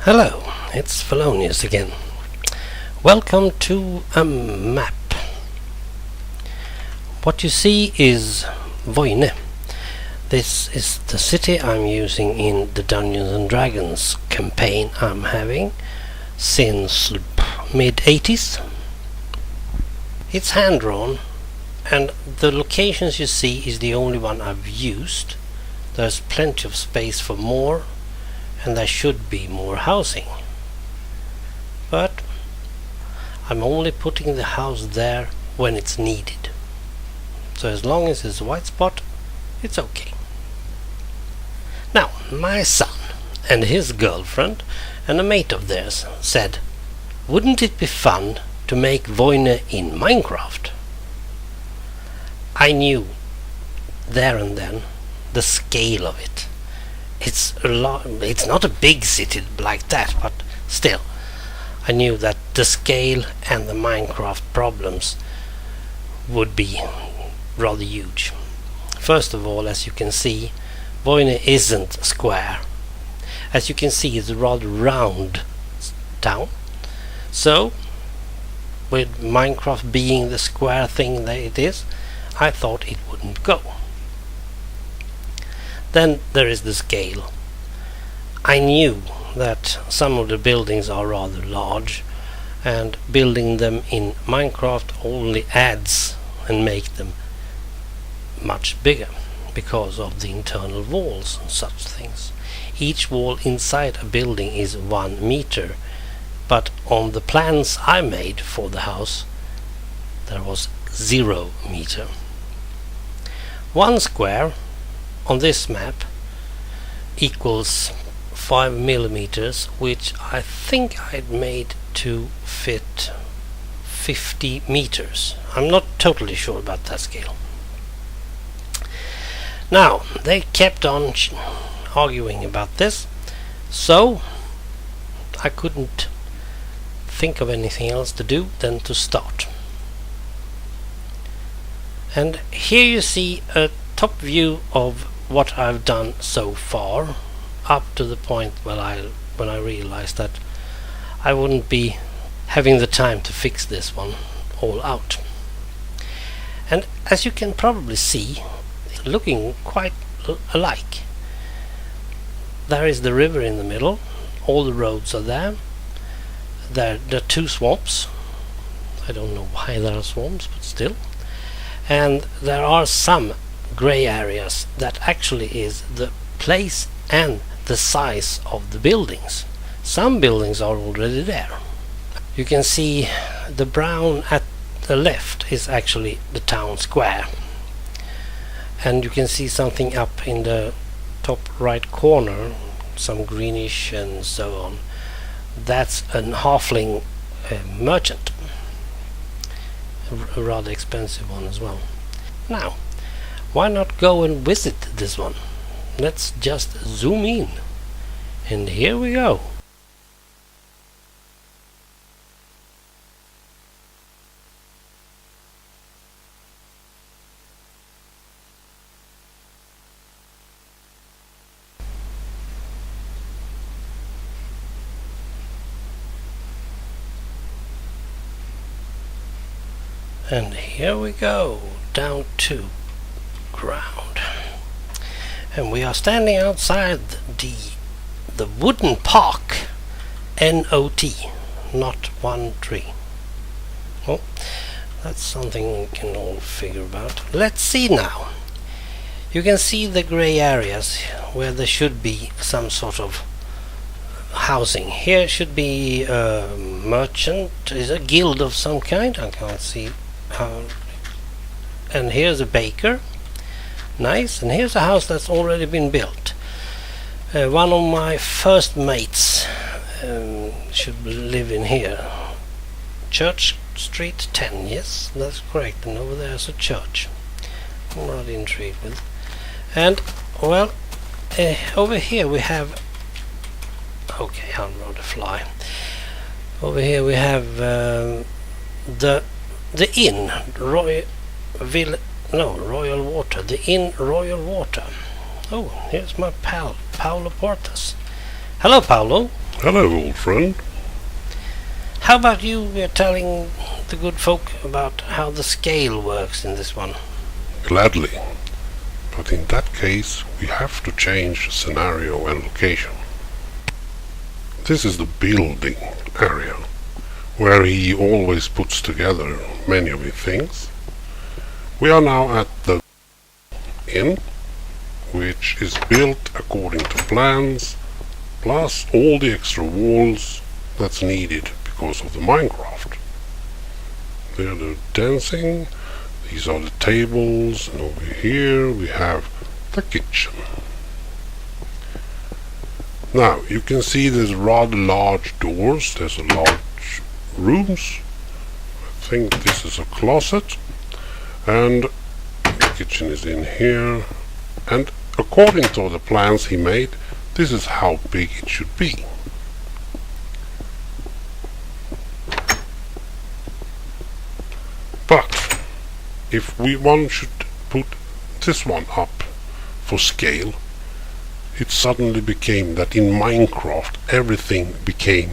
Hello, it's Felonius again. Welcome to a map. What you see is Vojne. This is the city I'm using in the Dungeons and Dragons campaign I'm having since mid-80s. It's hand-drawn, and the locations you see is the only one I've used. There's plenty of space for more, and there should be more housing. But I'm only putting the house there when it's needed. So as long as it's a white spot, it's okay. Now, my son and his girlfriend and a mate of theirs said, wouldn't it be fun to make Vojne in Minecraft? I knew there and then the scale of it. It's not a big city like that, but still, I knew that the scale and the Minecraft problems would be rather huge. First of all, as you can see, Vojne isn't square. As you can see, it's a rather round town. So, with Minecraft being the square thing that it is, I thought it wouldn't go. Then there is the scale. I knew that some of the buildings are rather large, and building them in Minecraft only adds and make them much bigger because of the internal walls and such things. Each wall inside a building is 1 meter, but on the plans I made for the house there was 0 meter. 1 square on this map equals 5 millimeters, which I think I'd made to fit 50 meters. I'm not totally sure about that scale. Now, they kept on arguing about this, so I couldn't think of anything else to do than to start. And here you see a top view of what I've done so far, up to the point when I realized that I wouldn't be having the time to fix this one all out. And as you can probably see, it's looking quite alike. There is the river in the middle, all the roads are there. There are 2 swamps. I don't know why there are swamps, but still. And there are some grey areas that actually is the place and the size of the buildings. Some buildings are already there. You can see the brown at the left is actually the town square, and you can see something up in the top right corner, some greenish and so on. That's a halfling merchant, a rather expensive one as well. Now, why not go and visit this one? Let's just zoom in, and here we go. And here we go, down to ground. And we are standing outside the wooden park, NOT, not 1 tree. Well, that's something we can all figure about. Let's see now. You can see the grey areas where there should be some sort of housing. Here should be a merchant, is a guild of some kind. I can't see how. And here's a baker. Nice. And here's a house that's already been built. One of my first mates should live in here. Church Street 10, yes, that's correct. And over there's a church. I'm rather intrigued with. And, well, over here we have... Okay, I'll rather fly. Over here we have the inn, Royal Water. The inn Royal Water. Oh, here's my pal, Paulo Portas. Hello, Paulo. Hello, old friend. How about you telling the good folk about how the scale works in this one? Gladly. But in that case, we have to change scenario and location. This is the building area, where he always puts together many of his things. We are now at the inn, which is built according to plans, plus all the extra walls that's needed because of the Minecraft. There the dancing, these are the tables, and over here we have the kitchen. Now you can see there's rather large doors, there's a large rooms. I think this is a closet, and the kitchen is in here, and according to the plans he made, this is how big it should be. But if one should put this one up for scale, it suddenly became that in Minecraft everything became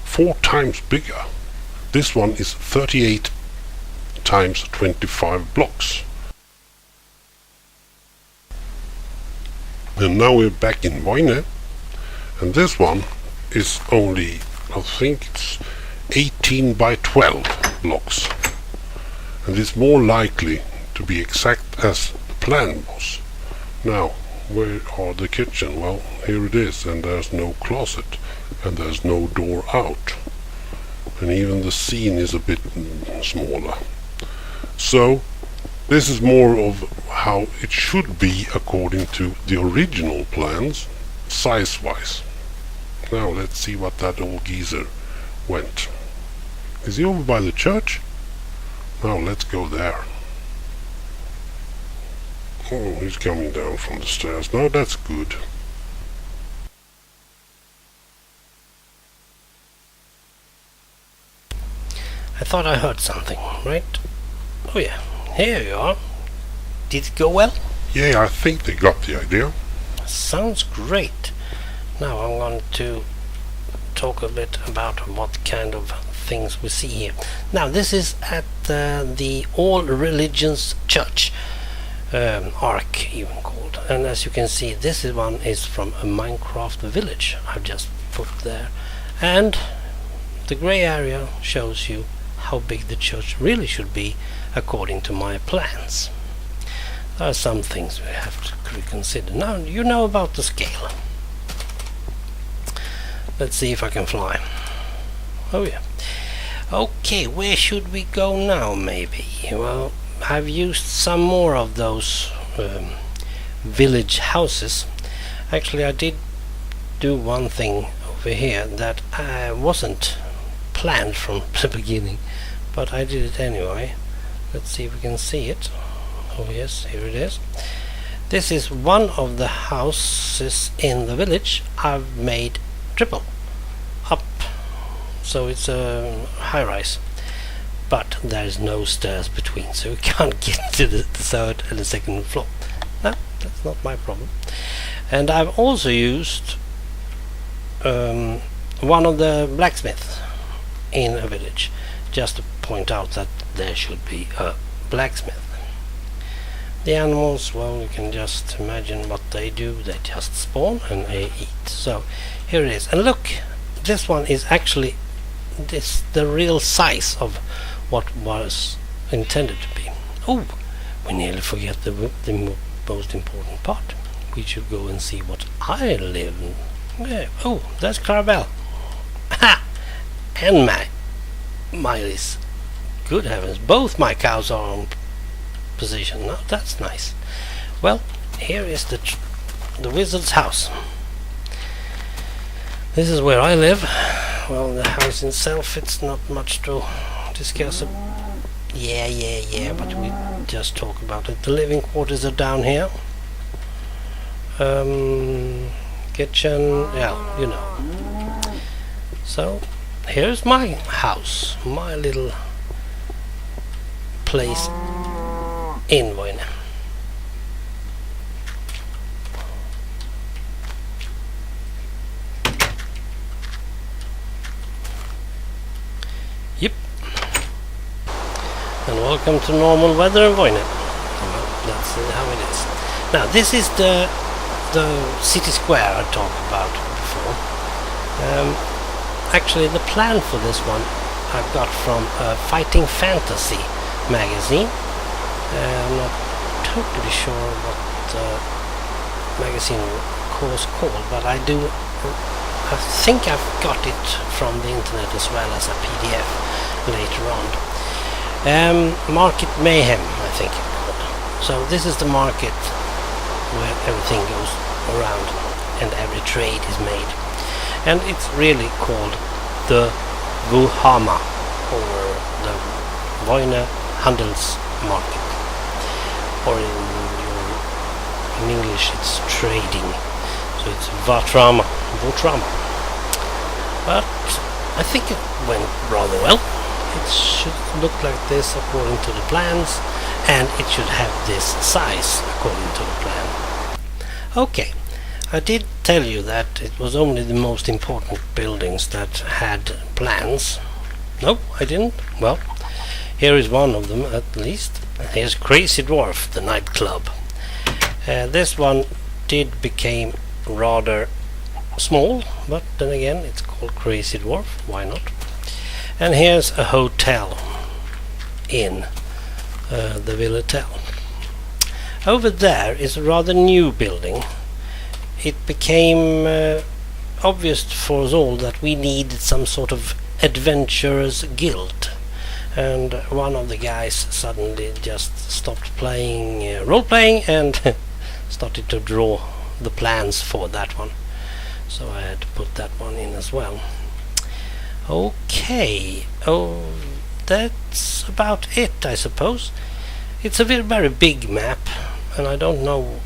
4 times bigger. This one is 38 times 25 blocks. And now we're back in Vojne, and this one is only, I think it's 18 by 12 blocks. And it's more likely to be exact as the plan was. Now, where are the kitchen? Well, here it is, and there's no closet, and there's no door out. And even the scene is a bit smaller. So, this is more of how it should be according to the original plans, size-wise. Now, let's see what that old geezer went. Is he over by the church? Now, let's go there. Oh, he's coming down from the stairs. Now that's good. I thought I heard something, right? Oh yeah, here you are. Did it go well? Yeah, I think they got the idea. Sounds great. Now I'm going to talk a bit about what kind of things we see here. Now this is at the All Religions Church. Ark even called, and as you can see, this one is from a Minecraft village I've just put there, and the grey area shows you how big the church really should be according to my plans. There are some things we have to consider. Now you know about the scale. Let's see if I can fly. Oh yeah. Okay, where should we go now? Maybe, well, I've used some more of those village houses. Actually, I did do one thing over here that wasn't planned from the beginning, but I did it anyway. Let's see if we can see it. Oh yes, here it is. This is one of the houses in the village I've made triple up, so it's a high-rise. But there's no stairs between, so you can't get to the third and the second floor. No, that's not my problem. And I've also used one of the blacksmiths in a village, just to point out that there should be a blacksmith. The animals, well, you can just imagine what they do. They just spawn and they eat. So here it is. And look, this one is actually the real size of what was intended to be. Oh, we nearly forget the most important part. We should go and see what I live in. Yeah. Oh, that's Clarabelle. Ha! And Miley's. Good heavens, both my cows are on position. Now that's nice. Well, here is the wizard's house. This is where I live. Well, the house itself, it's not much to discuss. Yeah, but we just talk about it. The living quarters are down here. Kitchen, yeah, you know. So here's my house, my little place in Vojne. and welcome to normal weather in Vojne. Well, that's how it is. Now this is the city square I talked about before. Actually the plan for this one I've got from a Fighting Fantasy magazine. I'm not totally sure what the magazine was called, but I think I've got it from the internet as well as a PDF later on. Market Mayhem, I think it's called. So this is the market where everything goes around and every trade is made. And it's really called the Vojne, or the Vojne Handelsmarket. Or in English it's trading. So it's Votrama. But I think it went rather well. It should look like this according to the plans, and it should have this size according to the plan. Okay, I did tell you that it was only the most important buildings that had plans. No, I didn't. Well, here is one of them at least. Here's Crazy Dwarf, the nightclub. This one did become rather small, but then again it's called Crazy Dwarf, why not? And here's a hotel in the Villatel. Over there is a rather new building. It became obvious for us all that we needed some sort of adventurers guild, and one of the guys suddenly just stopped playing role-playing and started to draw the plans for that one, so I had to put that one in as well. Okay, that's about it, I suppose. It's a very big map, and I don't know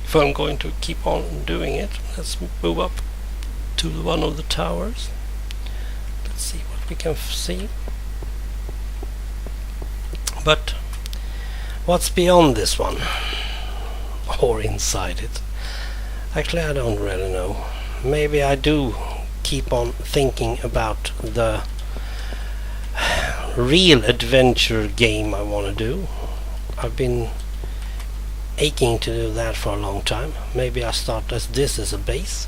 if I'm going to keep on doing it. Let's move up to one of the towers. Let's see what we can see. But what's beyond this one, or inside it? Actually, I don't really know. Maybe I do keep on thinking about the real adventure game I want to do. I've been aching to do that for a long time. Maybe I start as this as a base.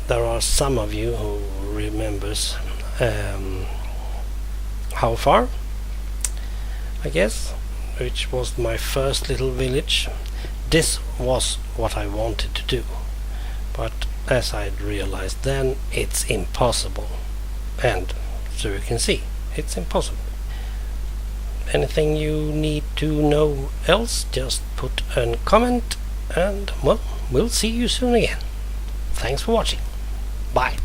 There are some of you who remembers How Far, I guess, which was my first little village. This was what I wanted to do, but as I'd realized then, it's impossible. And so you can see, it's impossible. Anything you need to know else, just put a comment, and well, we'll see you soon again. Thanks for watching. Bye.